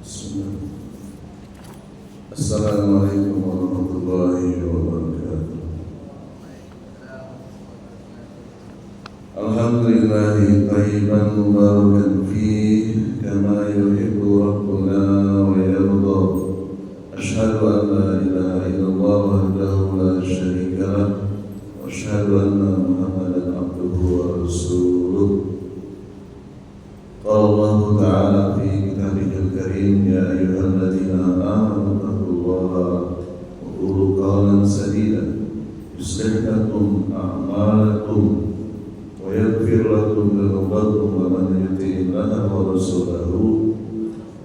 Bismillah. Assalamualaikum warahmatullahi wabarakatuh. Alhamdulillahi thayyiban mubarakan fih kama yuhibbu rabbuna wa yarda. Ashhadu an la ilaha illallah wahdahu la syarika lah wa ashhadu anna Muhammadan abduhu wa rasuluh. Qala Allah Ta'ala fi kitabihil karim, ya ayyuhalladzina amanu taqullaha wa qulu qawlan sadida yuslih lakum a'malakum wa yaghfir lakum dhunubakum wa man yuti'illaha wa rasulahu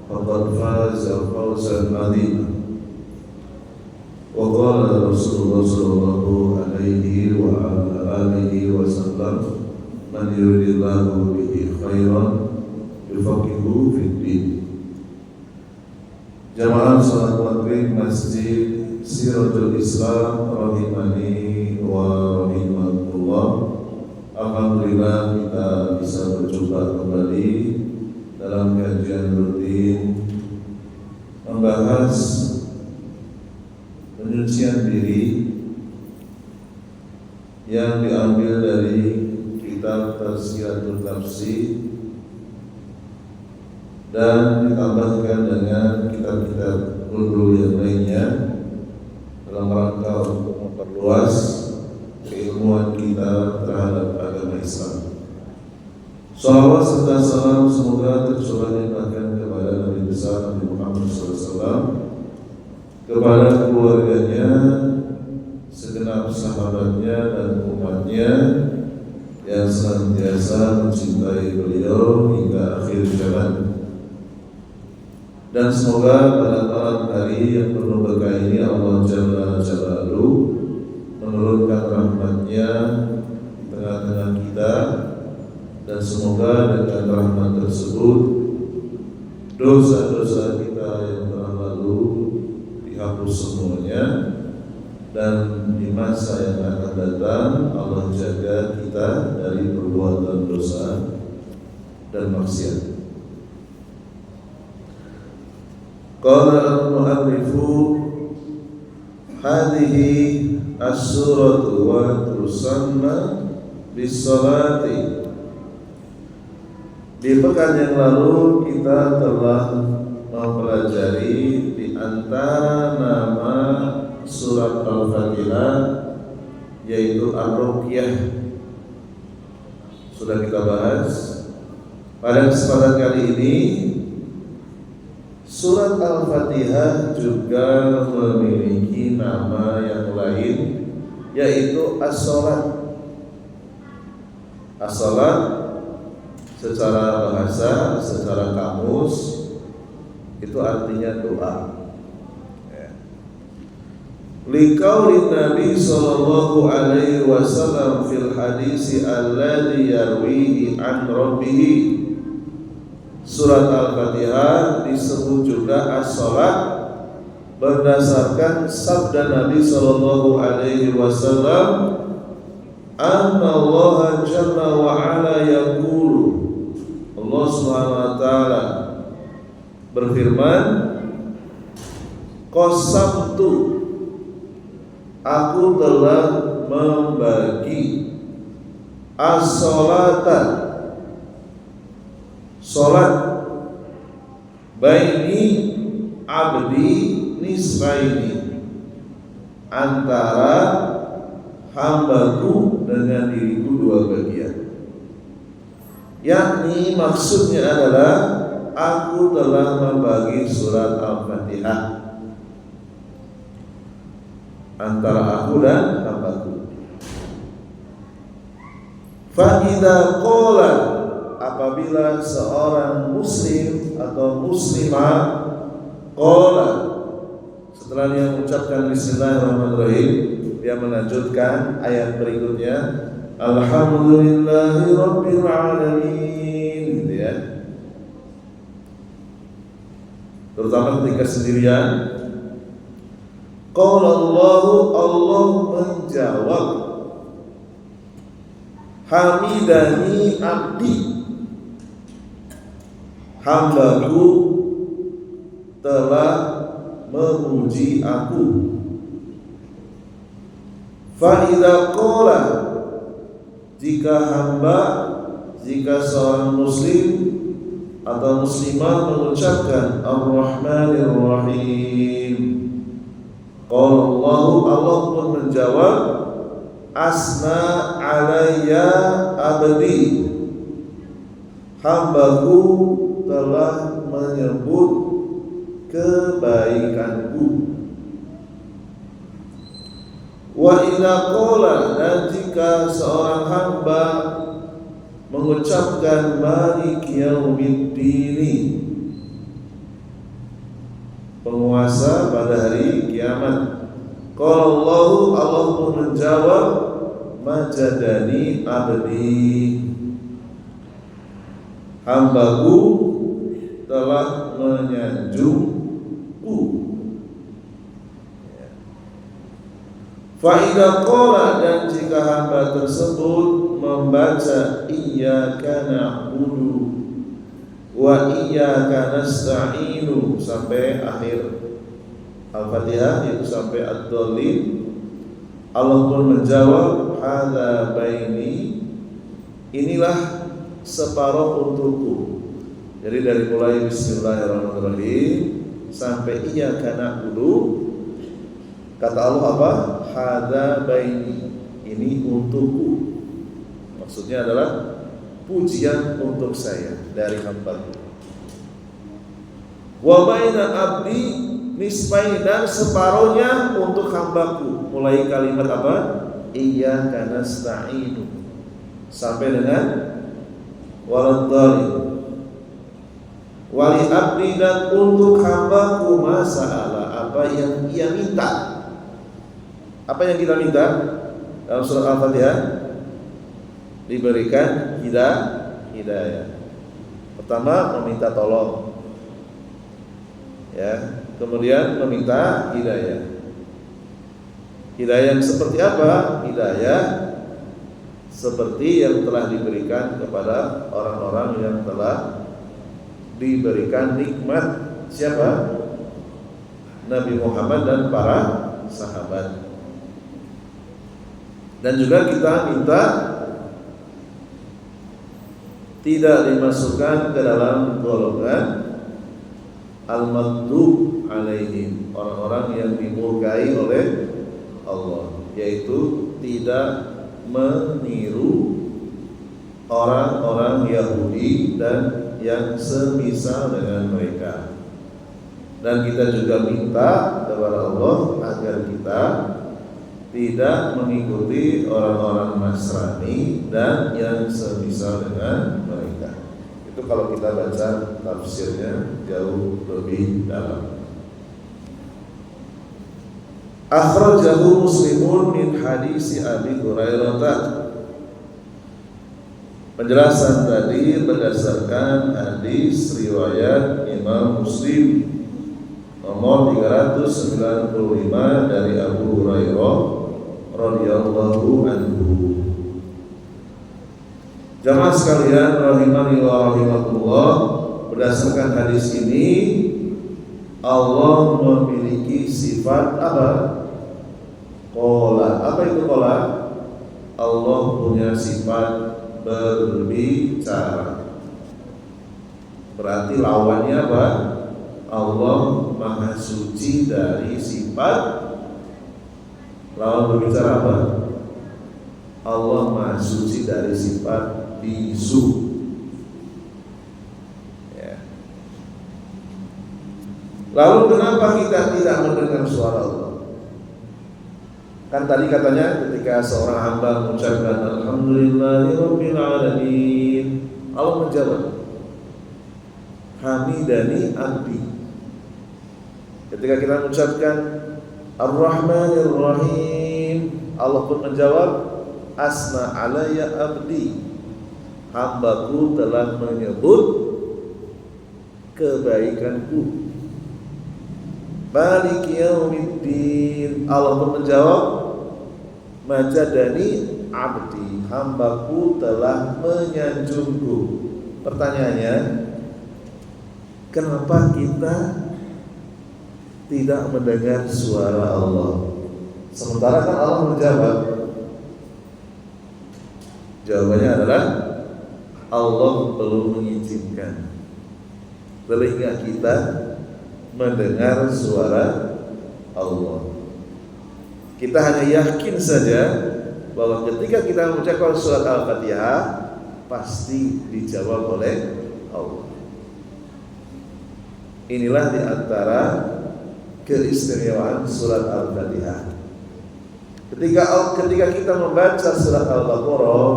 faqad faza fawzan 'azima. Wa qala Rasulullah sallallahu alaihi wa ala alihi wa sallam, man yuridillahu bihi khairan yufaqihuhu fiddin. Jamaah salat maghrib Masjid Siratul Islam rahimani wa rahimakumullah. Alhamdulillah kita bisa berjumpa kembali dalam kajian rutin membahas penyucian diri yang diambil dari kitab Tazkiratul Tafsir dan ditambahkan dengan kitab-kitab ulum yang lainnya dalam rangka untuk memperluas keilmuan kita terhadap agama Islam. Salawat serta salam semoga tercurah limpahkan kepada Nabi besar Nabi Muhammad SAW, kepada keluarganya, segenap sahabatnya dan umatnya yang senantiasa mencintai beliau hingga akhir zaman. Dan semoga pada malam hari yang penuh berkah ini Allah Jalla Jalaluhu menurunkan rahmat-Nya di tengah-tengah kita, dan semoga dengan rahmat tersebut dosa-dosa kita yang telah lalu dihapus semuanya, dan di masa yang akan datang Allah jaga kita dari perbuatan dosa dan maksiat. Qala al-mu'allifu hadhihi as-suratu wa tusamma bis-salati. Di pekan yang lalu kita telah mempelajari di antara nama surat Al-Fatihah yaitu Ar-Ruqyah. Sudah kita bahas. Pada kesempatan kali ini surat Al-Fatihah juga memiliki nama yang lain yaitu As-Salat. As-Salat secara bahasa, secara kamus itu artinya doa. Liqaulin Nabi sallallahu alaihi wasallam fil hadisi alladhi yarwihi an rabbih. Surat Al-Fatihah disebut juga As-Salat berdasarkan sabda Nabi sallallahu alaihi wasallam, anna Allah jalla wa ala yaqulu, Allah Subhanahu wa taala berfirman, qasamtu, aku telah membagi as-salata, salat, baini abdi nisfaini, antara hambaku dengan diriku dua bagian. Yakni maksudnya adalah aku telah membagi surat Al-Fatihah antara aku dan hambaku. Fa idza qala, apabila seorang muslim atau muslimah qala, setelah dia mengucapkan bismillahirrahmanirrahim, dia melanjutkan ayat berikutnya, alhamdulillahi rabbil alamin, gitu ya. Terutama ketika sendirian, qala Allah menjawab, hamidani abdi, hambaku telah memuji aku. Fa idza qala, jika seorang muslim atau muslimah mengucapkan Ar-Rahmanir Rahim, qala Allah pun menjawab, asna alayya abdi, hambaku telah menyebut kebaikanku. Wa idza qala, dan jika seorang hamba mengucapkan Malik Yaumiddin, penguasa pada hari kiamat, qala Allah pun menjawab, majadani abdi, hambaku telah menyanjungku. Fa idza qala, dan jika hamba tersebut membaca iyyaka na'budu wa iyyaka nasta'inu sampai akhir Al-Fatihah, yaitu sampai ad-dallin, Allah pun menjawab, hadza baini, inilah separuh untukku. Jadi dari mulai bismillahirrahmanirrahim sampai iyyaka na'budu, kata Allah apa? Hadza baini, ini untukku. Maksudnya adalah pujian untuk saya dari hamba-Ku. Wa baina abdi nisfain, dan separuhnya untuk hamba-Ku. Mulai kalimat apa? Iyyaka nasta'inu sampai dengan waladhdallin. Wali abdi, dan untuk hamba-Ku masalah, apa yang ia minta. Apa yang kita minta dalam surat Al-Fatihah? Diberikan hidayah. Pertama meminta tolong, ya. Kemudian meminta hidayah. Hidayah yang seperti apa? Hidayah seperti yang telah diberikan kepada orang-orang yang telah diberikan nikmat. Siapa? Nabi Muhammad dan para sahabat. Dan juga kita minta tidak dimasukkan ke dalam golongan al-maghdub alaihim, orang-orang yang dimurkai oleh Allah, yaitu tidak meniru orang-orang Yahudi dan yang semisal dengan mereka. Dan kita juga minta kepada Allah agar kita tidak mengikuti orang-orang Nasrani dan yang semisal dengan mereka. Itu kalau kita baca tafsirnya jauh lebih dalam. Akhrajahu Muslimun min hadisi Abi Hurairah. Penjelasan tadi berdasarkan hadis riwayat Imam Muslim nomor 395 dari Abu Hurairah radhiyallahu anhu. Jamaah sekalian rahimani wa rahimakumullah, berdasarkan hadis ini Allah memiliki sifat apa? Qala. Apa itu qala? Allah punya sifat berbicara. Berarti lawannya apa? Allah Maha Suci dari sifat. Lawan berbicara apa? Allah Maha Suci dari sifat bisu. Ya. Lalu kenapa kita tidak mendengar suara Allah? Kan tadi katanya ketika seorang hamba mengucapkan alhamdulillahirabbil alamin, Allah menjawab, hamidani abdi. Ketika kita mengucapkan Ar-Rahmanir Rahim, Allah pun menjawab, asna alayya abdi, hambaku telah menyebut kebaikanku. Malik Yaumiddin, Allah pun menjawab, majadani abdi, hambaku telah menyanjungku. Pertanyaannya, kenapa kita tidak mendengar suara Allah. Sementara kan Allah menjawab. Jawabannya adalah Allah belum mengizinkan telinga kita mendengar suara Allah. Kita hanya yakin saja bahwa ketika kita mengucapkan surat Al-Fatihah pasti dijawab oleh Allah. Inilah di antara keistimewaan surat Al-Fatihah. Ketika kita membaca surat Al-Baqarah,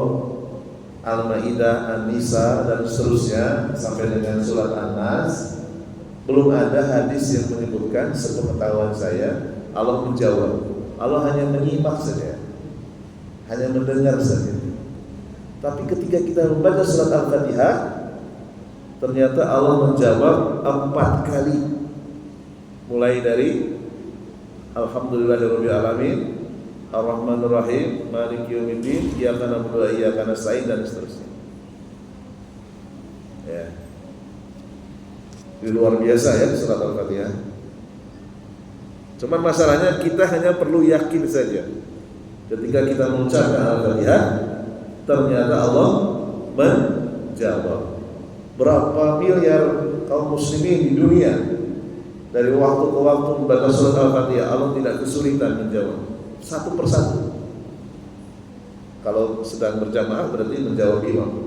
Al-Maidah, An-Nisa dan seterusnya sampai dengan surat An-Nas, belum ada hadis yang menyebutkan sepengetahuan saya Allah menjawab. Allah hanya menyimak saja, hanya mendengar saja. Tapi ketika kita membaca surat Al-Fatihah, ternyata Allah menjawab 4 kali. Mulai dari Alhamdulillahirabbil alamin, Ar-Rahmanir Rahim, Maliki Yaumiddin, Iyyaka na'budu wa iyyaka nasta'in dan seterusnya. Ya. Ini luar biasa ya surat Al-Fatihah. Cuman masalahnya kita hanya perlu yakin saja. Ketika kita mengucapkan Al-Fatihah, ternyata Allah menjawab. Berapa miliar kaum muslimin di dunia dari waktu ke waktu membaca surat Al-Fatihah, Allah tidak kesulitan menjawab satu persatu. Kalau sedang berjamaah berarti menjawab imam.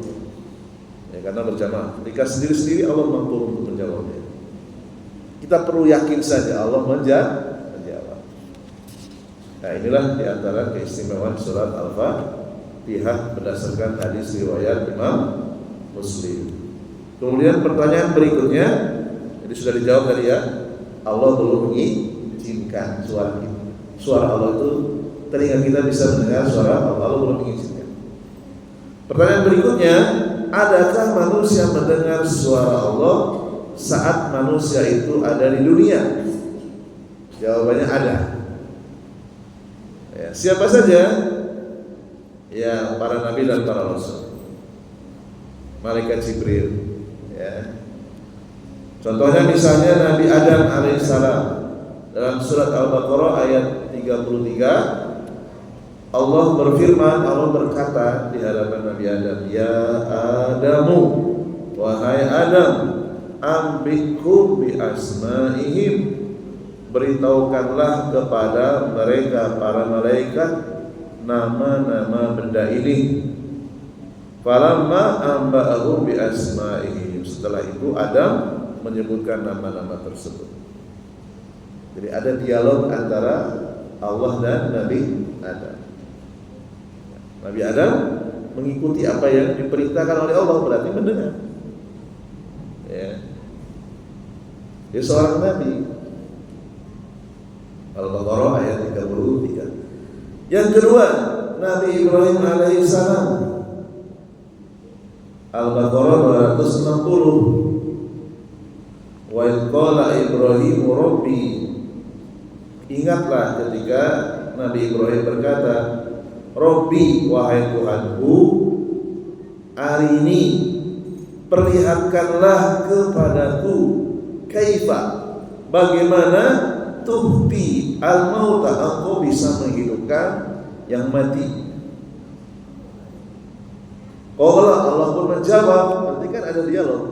Ya, karena berjamaah. Ketika sendiri-sendiri Allah mampu untuk menjawabnya. Kita perlu yakin saja Allah menjawab. Nah, inilah di antara keistimewaan surat Al-Fatihah berdasarkan hadis riwayat Imam Muslim. Kemudian pertanyaan berikutnya, jadi sudah dijawab tadi ya, Allah belum mengizinkan suara kita. Suara Allah itu telinga kita bisa mendengar suara Allah, Allah belum mengizinkan. Pertanyaan berikutnya, adakah manusia mendengar suara Allah saat manusia itu ada di dunia? Jawabannya ada. Ya, siapa saja? Ya, para nabi dan para rasul. Malaikat Jibril. Ya. Contohnya misalnya Nabi Adam alaihissalam dalam surat Al-Baqarah ayat 33, Allah berfirman, Allah berkata di hadapan Nabi Adam, Ya Adamu, wahai Adam, ambikum bi asma'ihim, beritahukanlah kepada mereka para malaikat nama-nama benda ini. Falamma amba'ahum bi asma'ihim, setelah itu Adam menyebutkan nama-nama tersebut. Jadi ada dialog antara Allah dan Nabi Adam. Nabi Adam mengikuti apa yang diperintahkan oleh Allah, berarti mendengar. Ya. Dia seorang nabi. Al-Baqarah ayat 33. Yang kedua, Nabi Ibrahim alaihissalam. Al-Baqarah 260. Wa idh qala Ibrahim Rabbi. Ingatlah ketika Nabi Ibrahim berkata, Rabbi, wahai Tuhanku, arini, perlihatkanlah kepadaku, kaifa, bagaimana tuhti al-mauta, engkau bisa menghidupkan yang mati. Qala, Allah pun menjawab, nanti kan ada dialog.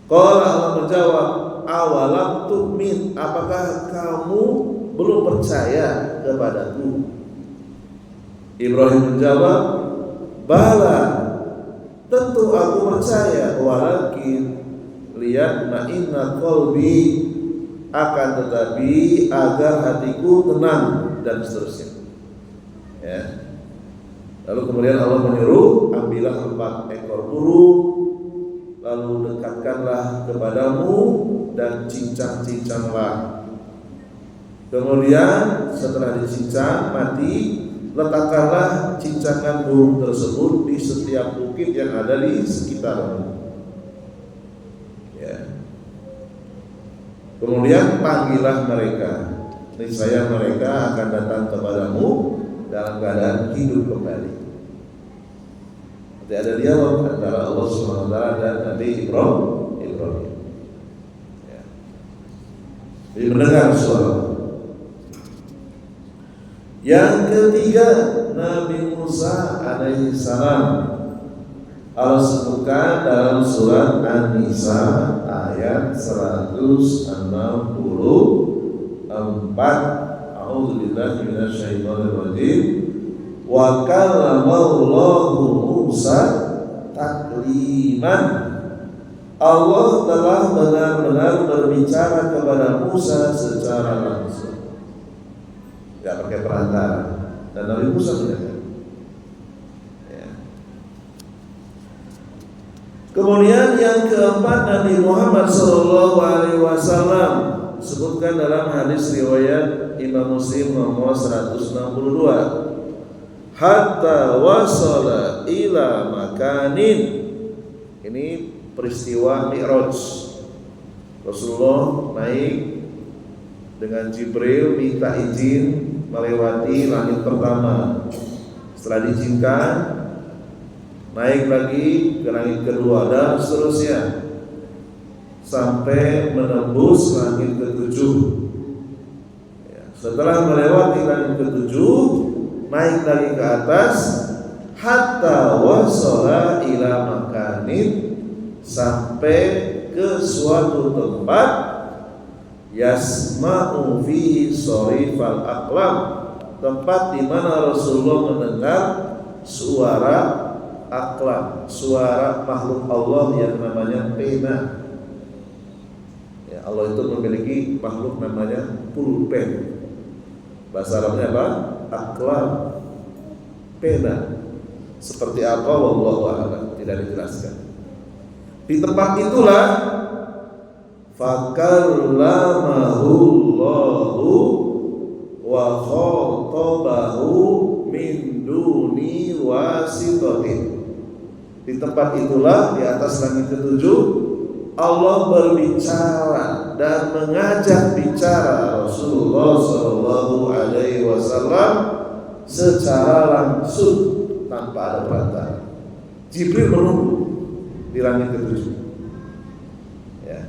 Qala, Allah menjawab, awalam tu'min, apakah kamu belum percaya kepadaku? Ibrahim menjawab, bala, tentu aku percaya, walakin lihat ma'inna qalbi, akan tetapi agar hatiku tenang, dan seterusnya. Ya. Lalu kemudian Allah menyuruh, ambillah 4 ekor burung, lalu dekatkanlah kepadamu dan cincang-cincanglah. Kemudian setelah dicincang mati, letakkanlah cincangan burung tersebut di setiap bukit yang ada di sekitarmu. Ya. Kemudian panggillah mereka, niscaya mereka akan datang kepadamu dalam keadaan hidup kembali. Nanti ada dialog antara Allah SWT dan Nabi Ibrahim. Ya. Jadi mendengar suara. Yang ketiga, Nabi Musa alaihi salam Allah sebutkan dalam surat An-Nisa ayat 164. A'udzubillahi minasyaitonir rajim. Wa kallamallahu Musa takliman. Allah telah benar-benar berbicara kepada Musa secara langsung, tidak pakai perantara. Dan Nabi Musa sudah ya. Kemudian yang keempat, Nabi Muhammad SAW disebutkan dalam hadis riwayat Imam Muslim nomor 162, hatta wasala ila makanin. Ini peristiwa Mi'raj. Rasulullah naik dengan Jibril, minta izin melewati langit pertama. Setelah diizinkan, naik lagi ke langit kedua dan seterusnya sampai menembus langit ketujuh. Setelah melewati langit ketujuh, naik lagi ke atas, hatta wasala ila makanin, sampai ke suatu tempat yasma'u fihi sharifal aqlam, tempat di mana Rasulullah mendengar suara aqlam, suara makhluk Allah yang namanya pena. Ya, Allah itu memiliki makhluk namanya pulpen. Bahasa Arabnya apa? Aqlam, pena. Seperti apa wallahu a'lam, tidak dijelaskan. Di tempat itulah fakallamahu Allahu wa khatabahu min duni wasitatin. Di tempat itulah, di atas langit ketujuh, Allah berbicara dan mengajak bicara Rasulullah SAW secara langsung tanpa ada perantara. Jibril menunggu di langit ketujuh. Ya.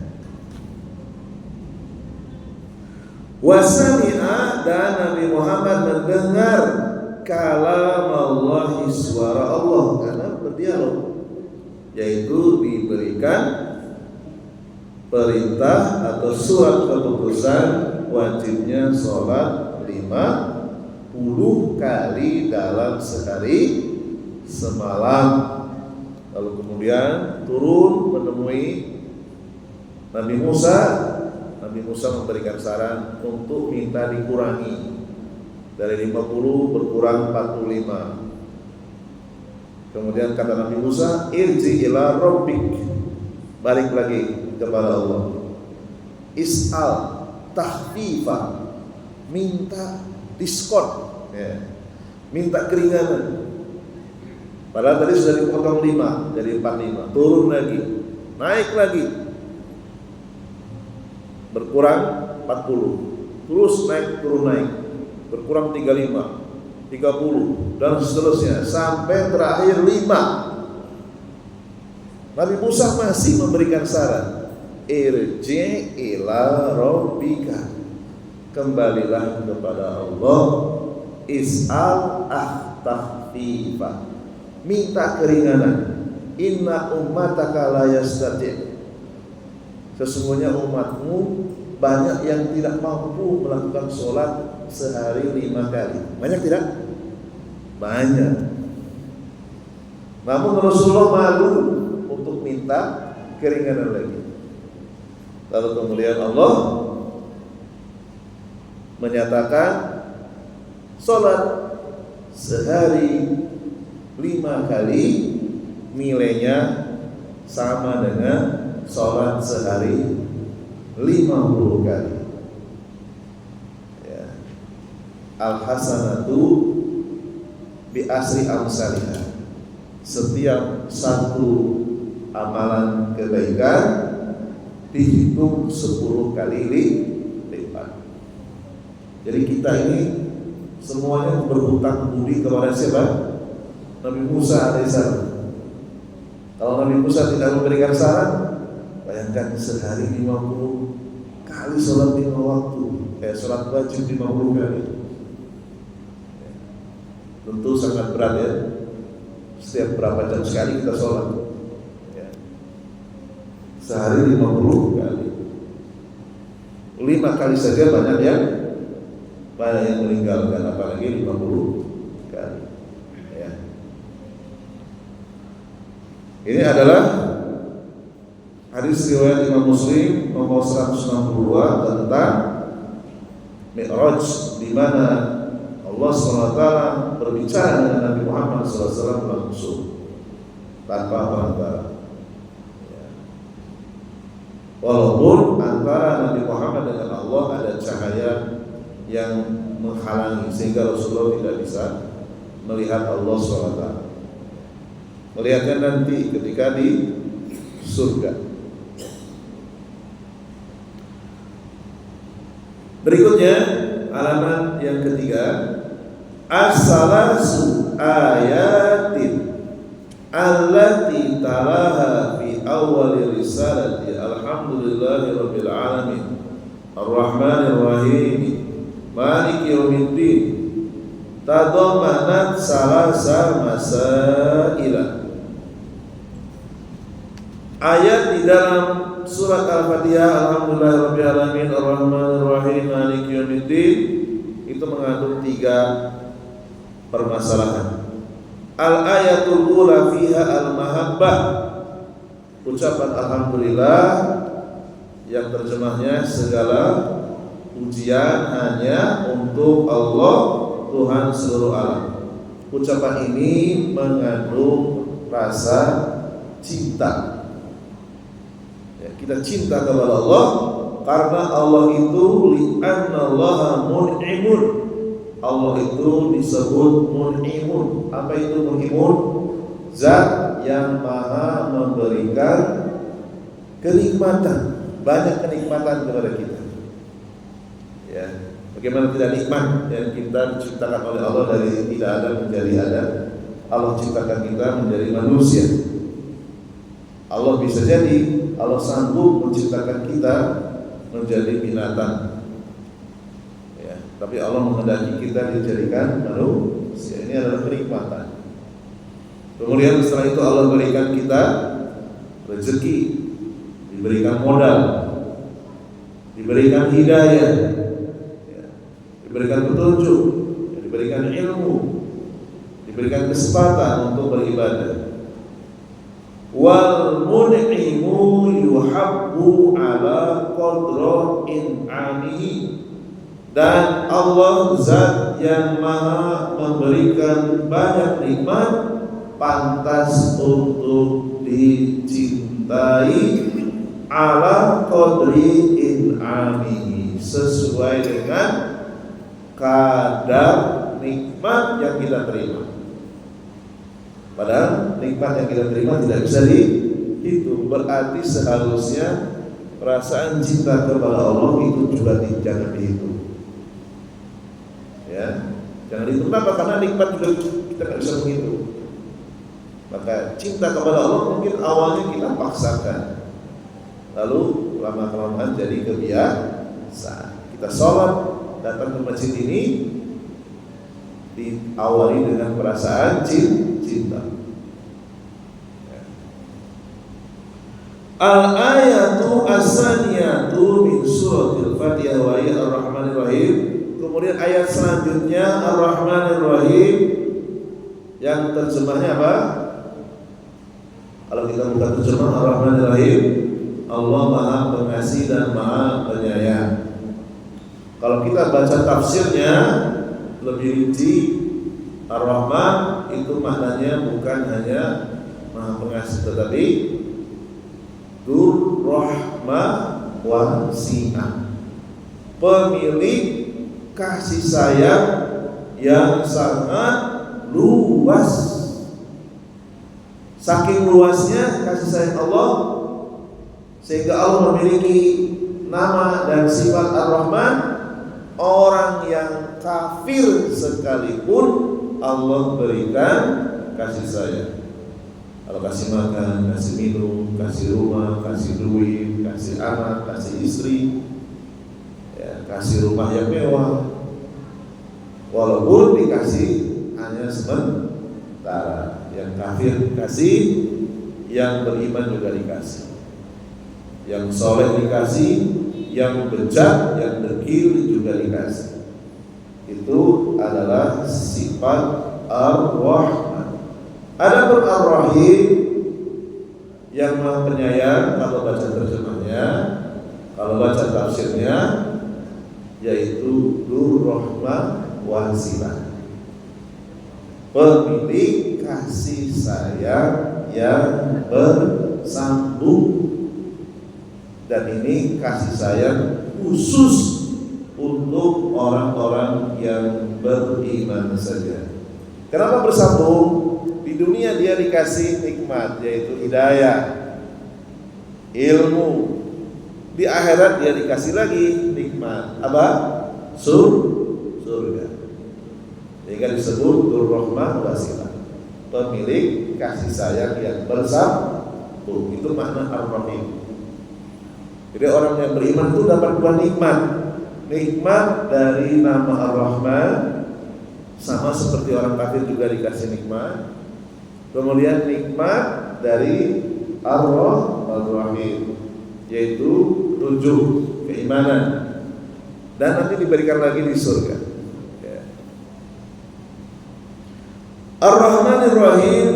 Wasami'a, dan Nabi Muhammad mendengar kalam Allah, suara Allah, karena berdialog, yaitu diberikan perintah atau surat keputusan wajibnya sholat 50 kali dalam sehari semalam. Lalu kemudian turun menemui Nabi Musa. Nabi Musa memberikan saran untuk minta dikurangi dari 50 berkurang 45. Kemudian kata Nabi Musa, irji ila rabbik, balik lagi kepada Allah. Is'al tahfifa, minta diskon, ya. Minta keringanan. Padahal tadi sudah dipotong 5 jadi 45, turun lagi, naik lagi, berkurang 40, terus naik, turun naik, berkurang 35, 30 dan seterusnya sampai terakhir 5. Nabi Musa masih memberikan saran, irji ila rabbika, kembalilah kepada Allah, is'al tahfifa, minta keringanan. Inna ummataka la yastati', sesungguhnya umatmu banyak yang tidak mampu melakukan sholat sehari 5 kali. Banyak tidak? Banyak. Namun Rasulullah malu untuk minta keringanan lagi. Lalu kemudian Allah menyatakan sholat sehari 5 kali nilainya sama dengan sholat sehari 50 kali. Ya. Al-hasanatu bi asri amsalihah, setiap satu amalan kebaikan dihitung 10 kali lipat. Jadi kita ini semuanya berhutang budi kepada siapa? Nabi Musa alaihissalam. Kalau Nabi Musa tidak memberikan saran, bayangkan sehari 50 kali sholat 5 waktu, sholat wajib 50 kali. Tentu sangat berat ya. Setiap berapa jam sekali kita sholat ya. Sehari 50 kali. 5 kali saja banyak yang meninggalkan, apalagi 50 kali ya. Ini adalah hadis riwayat Imam Muslim nomor 162 tentang Mi'raj, di mana Allah SWT berbicara dengan Nabi Muhammad SAW langsung tanpa perantara. Walaupun antara Nabi Muhammad dengan Allah ada cahaya yang menghalangi sehingga Rasulullah tidak bisa melihat Allah SWT. Melihatnya nanti ketika di surga. Berikutnya halaman yang ketiga, as-salasu ayatin allati talaha fi awwal risalati alhamdulillahi rabbil alamin arrahmanir rahim maliki yaumiddin tadammanat salasa masaila. Ayat di dalam surat Al-Fatihah alhamdulillahirabbil alamin arrahmanir rahim maliki yaumiddin itu mengandung 3 permasalahan. Al-ayatul ula fiha al-mahabbah, ucapan alhamdulillah yang terjemahnya segala pujian hanya untuk Allah Tuhan seluruh alam. Ucapan ini mengandung rasa cinta ya, kita cinta kepada Allah karena Allah itu li'annallaha mun'imun. Allah itu disebut mun'imun. Apa itu mun'imun? Zat yang maha memberikan kenikmatan, banyak kenikmatan kepada kita. Ya, bagaimana tidak nikmat yang kita diciptakan oleh Allah dari tidak ada menjadi ada. Allah ciptakan kita menjadi manusia. Allah bisa jadi Allah sanggup menciptakan kita menjadi binatang. Ya, tapi Allah menghendaki kita dijadikan manusia. Ini adalah kenikmatan. Kemudian setelah itu Allah berikan kita rezeki, diberikan modal, diberikan hidayah, ya, diberikan petunjuk, ya, diberikan ilmu, diberikan kesempatan untuk beribadah. Wal mun'imu yuhabbu ala qadra in'amihi, dan Allah zat yang maha memberikan banyak nikmat pantas untuk dicintai ala qadri in'amihi, sesuai dengan kadar nikmat yang kita terima. Padahal nikmat yang kita terima tidak bisa dihitung. Berarti seharusnya perasaan cinta kepada Allah itu juga jangan dihitung. Ya, jangan dihitung. Kenapa? Karena nikmat juga kita tidak bisa menghitung. Maka cinta kepada Allah mungkin awalnya kita paksakan, lalu lama-kelamaan jadi kebiasaan. Kita sholat, datang ke masjid ini diawali dengan perasaan cinta. Al-ayatu as-saniyatu min suratil Fatihah wa hiya ar-Rahmanir Rahim. Kemudian ayat selanjutnya Ar-Rahmanir Rahim, yang terjemahnya apa? Kalau kita buka terjemah Ar-Rahmanir Rahim, Allah Maha Pengasih dan Maha Penyayang. Kalau kita baca tafsirnya lebih rinci, Ar-Rahman itu maknanya bukan hanya Maha Pengasih, tetapi Dzur Rahmah Wasi'ah, pemilik kasih sayang yang sangat luas. Saking luasnya kasih sayang Allah sehingga Allah memiliki nama dan sifat Ar-Rahman. Orang yang kafir sekalipun Allah berikan kasih sayang. Kalau kasih makan, kasih minum, kasih rumah, kasih duit, kasih anak, kasih istri, kasih rumah yang mewah, walaupun dikasih hanya sementara. Yang kafir dikasih, yang beriman juga dikasih, yang soleh dikasih, yang bejat, yang dekil juga dikasih. Itu adalah sifat Ar-Rahman. Adapun Ar-Rahim yang Maha Penyayang, kalau baca terjemahnya, kalau baca tafsirnya, yaitu Dzur Rahmah Wasilah, pemilik kasih sayang yang bersambung. Dan ini kasih sayang khusus untuk orang-orang yang beriman saja. Kenapa bersambung? Di dunia dia dikasih nikmat, yaitu hidayah, ilmu. Di akhirat dia dikasih lagi nikmat, apa? Surga. Sehingga disebut Dzur Rahmah Wasilah, pemilik kasih sayang yang bersambung. Itu makna Ar-Rahim. Jadi orang yang beriman itu dapat dua nikmat. Nikmat dari nama Ar-Rahman, sama seperti orang kafir juga dikasih nikmat. Kemudian nikmat dari Ar-Rahim, yaitu 7 keimanan, dan nanti diberikan lagi di surga. Ar-Rahmanir Rahim,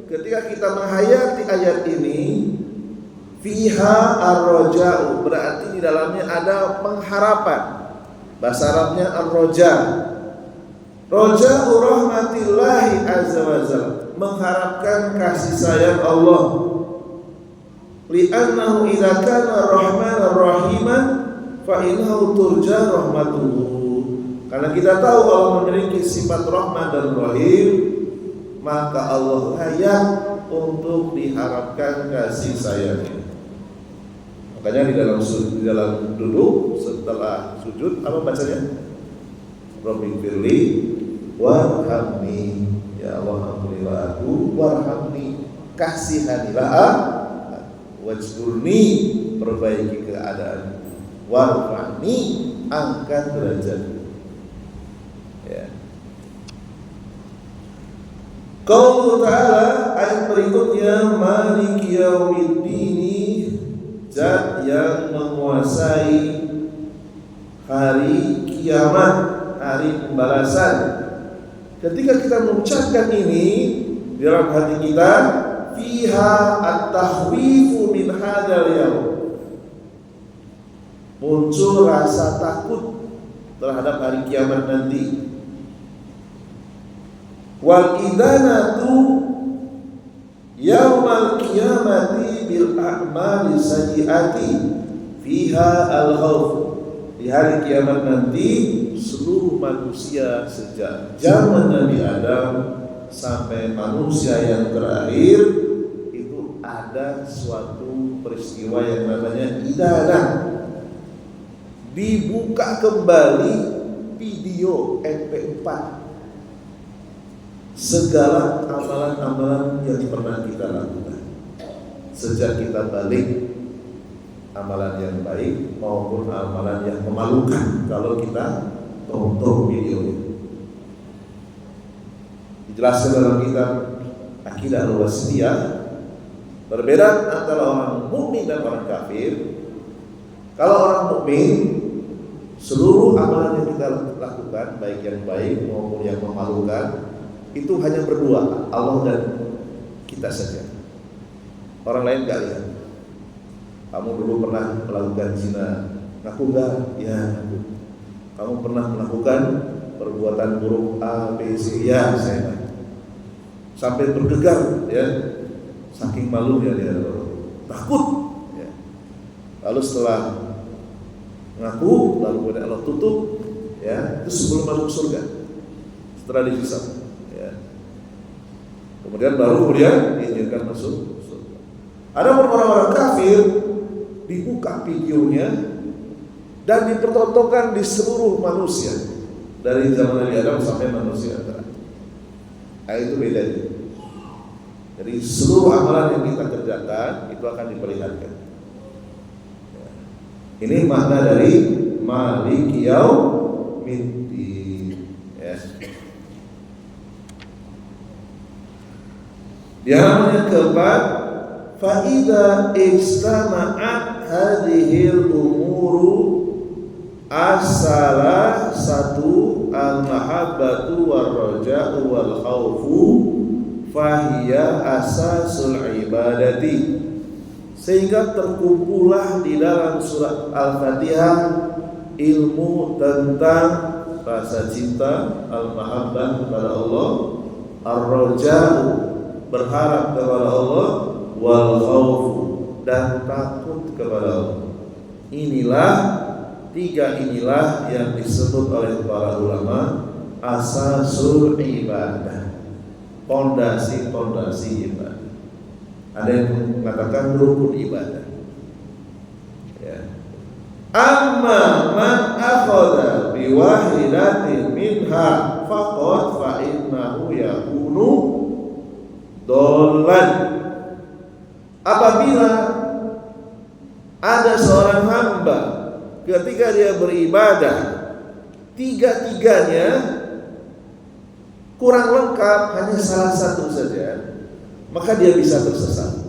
ketika kita menghayati ayat ini, fiha ar-raja'u, berarti di dalamnya ada pengharapan. Bahasa Arabnya ar-raja. Raja'u rahmatillahi azza wa jalla, mengharapkan kasih sayang Allah. Li'annahu idza kana rahmanar rahiman fa innahu turja rahmatuhu. Karena kita tahu Allah memiliki sifat rahman dan rahim, maka Allah layak untuk diharapkan kasih sayangnya. Makanya di dalam duduk setelah sujud apa bacanya? Rabbi firli warhamni, ya Allah ampunilah aku, warhamni, kasihanilah, wajburni, perbaiki keadaan, warfa'ni, angkat derajat. Ya. Qaulu ta'ala, ayat berikutnya, maliki yaumiddini, zat yang menguasai hari kiamat, hari pembalasan. Ketika kita mengucapkan ini di dalam hati kita, fiha at-tahwifu min hadzal yaum, muncul rasa takut terhadap hari kiamat nanti. Wal idanatu yaumal qiyamati bil a'mali sayyiati fiha al-khauf. Di hari kiamat nanti seluruh manusia sejak zaman Nabi Adam sampai manusia yang terakhir itu ada suatu peristiwa yang namanya idanah. Dibuka kembali video MP4 segala amalan-amalan yang pernah kita lakukan sejak kita balik, amalan yang baik maupun amalan yang memalukan kalau kita tonton videonya. Dijelaskan dalam kitab Aqidah Al-Wasithiyah, perbedaan antara orang mukmin dan orang kafir. Kalau orang mukmin, seluruh amalan yang kita lakukan, baik yang baik maupun yang memalukan, itu hanya berdua, Allah dan kita saja. Orang lain gak lihat. Kamu dulu pernah melakukan zina, ngaku gak? Ya, ngaku. Kamu pernah melakukan perbuatan buruk A, B, C, ya, saya sampai bergegar, ya, saking malunya dia, takut. Ya. Lalu setelah ngaku, lalu kemudian Allah tutup, ya, itu sebelum masuk surga, setelah dihisab. Kemudian baru diizinkan masuk surga. Ada orang-orang kafir dibuka videonya dan dipertontonkan di seluruh manusia dari zaman Nabi Adam sampai manusia terakhir. Itu bedanya. Jadi seluruh amalan yang kita kerjakan itu akan diperlihatkan. Ini makna dari maliki yaumiddin. Ya. Yang keempat, fa idza ijtama'at hadhil umuru asalah satu al-mahabbatu war-raja'u wal khaufu fahiya asasul ibadati. Sehingga terkumpullah di dalam surat Al-Fatihah ilmu tentang rasa cinta, al-mahabbah kepada Allah, ar-raja'u berharap kepada Allah, wal khaufu dan takut kepada Allah. Inilah tiga inilah yang disebut oleh para ulama asasul ibadah, pondasi ibadah. Ada yang mengatakan rukun ibadah. Ya. Amma man akhadha biwahidatin minha faqad fa innahu yakunu dolan. Apabila ada seorang hamba ketika dia beribadah tiga-tiganya kurang lengkap, hanya salah satu saja, maka dia bisa tersesat.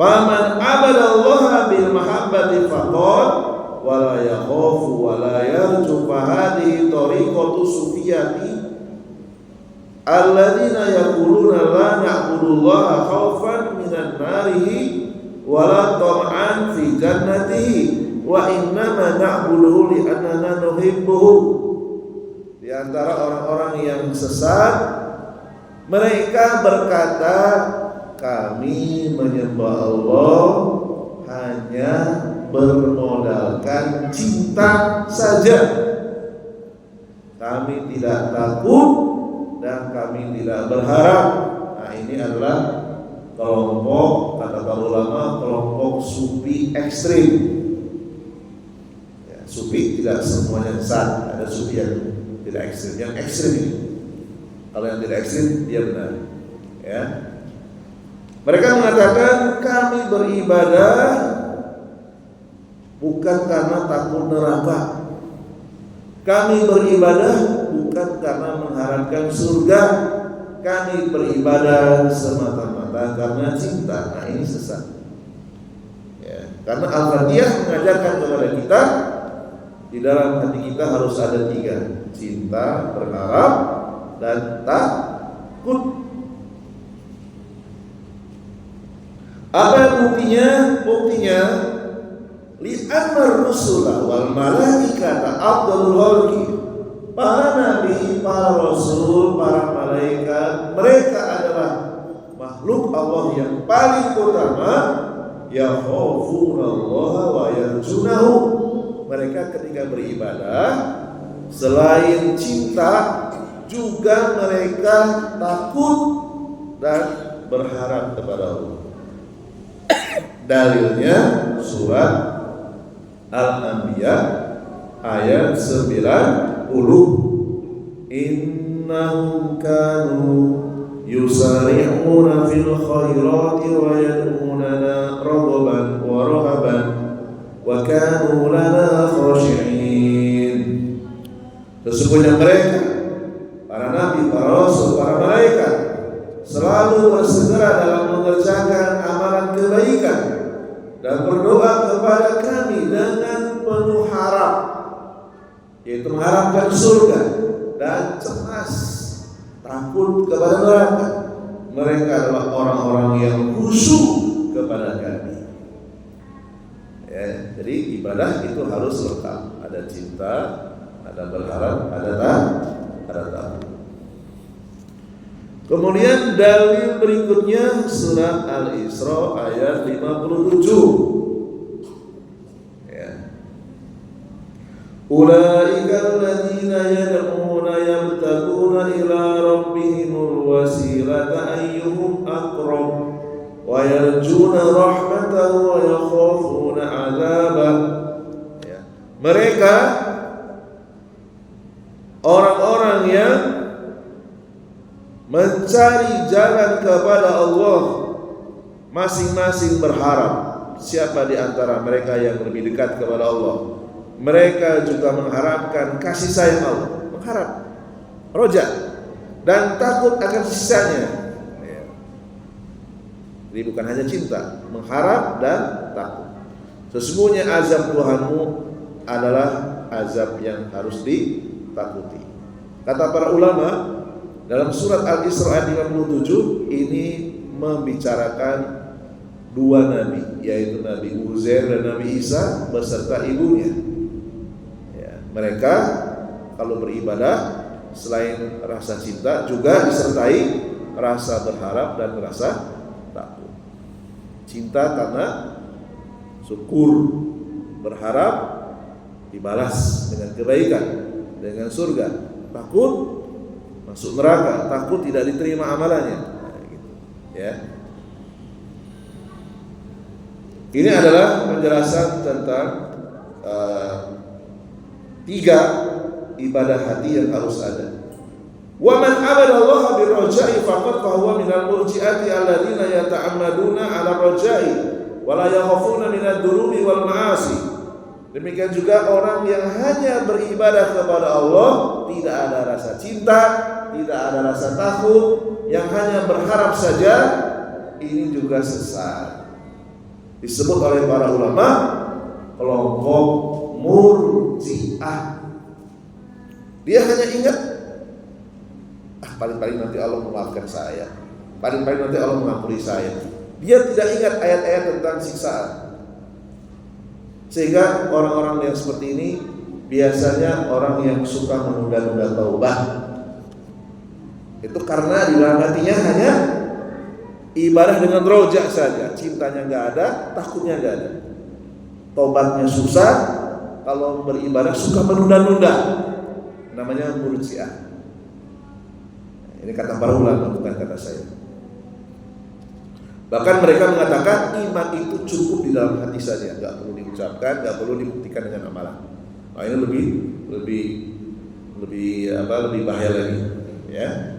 Faman abadallaha bil mahabbati faqad wala yakhafu wala yarju fa hadhihi tariqatu sufiyati alladzina yaquluna la na'budullaha khaufan minan narihi wala tam'an fi jannatihi wa innama na'buduhu li annana nuhibbuhu. Di antara orang-orang yang sesat, mereka berkata, kami menyembah Allah hanya bermodalkan cinta saja. Kami tidak takut dan kami tidak berharap. Nah, ini adalah kelompok, kata para ulama, kelompok sufi ekstrim. Ya, sufi tidak semuanya sesat, ada sufi yang tidak ekstrim. Yang ekstrim ini, kalau yang tidak ekstrim dia benar. Ya. Mereka mengatakan kami beribadah bukan karena takut neraka. Kami beribadah bukan karena mengharapkan surga. Kami beribadah semata-mata karena cinta. Nah, ini sesat. Ya. Karena Al-Fatihah mengajarkan kepada kita di dalam hati kita harus ada tiga: cinta, berharap, dan takut. Apa buktinya? Buktinya li'anna rusula wal malaikata afdalul khalqi. Para nabi, para rasul, para malaikat, mereka adalah makhluk Allah yang paling utama. Yakhafunallaha wa yarjunahu. Mereka ketika beribadah selain cinta juga mereka takut dan berharap kepada Allah. Dalilnya surat Al-Anbiya ayat 90. Innahum kanu yusari'una fil khairati wa yad'unana raghaban wa rahaban wa kanu lana khashi'in. Sesungguhnya mereka, para nabi, para rasul, para malaikat selalu bersegera dalam mengerjakan amalan kebaikan dan berdoa kepada kami dengan penuh harap, yaitu mengharapkan surga dan cemas takut kepada neraka. Mereka adalah orang-orang yang khusyuk kepada kami. Ya, jadi ibadah itu harus lengkap, ada cinta, ada berharap, ada takut. Kemudian dalil berikutnya surat Al-Isra ayat 57. Ya. Ulaika alladziina yad'una yabtaguna ila rabbihimul wasilata ayyuhum aqrab wa yarjuna rahmatahu wa yakhafuna 'adzabah. Ya. Mereka orang-orang yang mencari jalan kepada Allah, masing-masing berharap. siapa di antara mereka yang lebih dekat kepada Allah. Mereka juga mengharapkan kasih sayang Allah, mengharap roja dan takut akan sisanya. Jadi bukan hanya cinta, mengharap dan takut. Sesungguhnya azab Tuhanmu adalah azab yang harus ditakuti. Kata para ulama dalam surat Al-Isra ayat 57 ini membicarakan dua nabi, yaitu Nabi Uzair dan Nabi Isa beserta ibunya. Mereka kalau beribadah selain rasa cinta juga disertai rasa berharap dan rasa takut. Cinta karena syukur, berharap dibalas dengan kebaikan, dengan surga. Takut masuk neraka, takut tidak diterima amalannya. Ya. Ini adalah penjelasan tentang 3 ibadah hati yang harus ada. Wa man abadallaha birraja'i faqad fahuwa minal murji'ati alladziina yata'ammaduna 'ala raja'i wa la yakhafuna minad durubi wal ma'asi. Demikian juga orang yang hanya beribadah kepada Allah, tidak ada rasa cinta, tidak ada rasa takut, yang hanya berharap saja, ini juga sesat. Disebut oleh para ulama kelompok Murji'ah. Dia hanya ingat paling-paling nanti Allah memaafkan saya, paling-paling nanti Allah mengampuni saya. Dia tidak ingat ayat-ayat tentang siksaan. Sehingga orang-orang yang seperti ini biasanya orang yang suka menunda-nunda taubat. Itu karena di dalam hatinya hanya ibadah dengan roja saja, cintanya nggak ada, takutnya nggak ada. Taubatnya susah, kalau beribadah suka menunda-nunda. Namanya Murji'ah. Ini kata para ulama, bukan kata saya. Bahkan mereka mengatakan iman itu cukup di dalam hati saja, nggak perlu diucapkan, nggak perlu dibuktikan dengan amalan. Nah, ini lebih bahaya lagi, ya.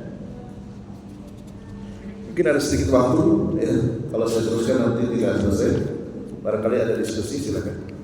Mungkin ada sedikit waktu, ya. Kalau saya teruskan nanti tidak selesai. Barangkali ada diskusi, silakan.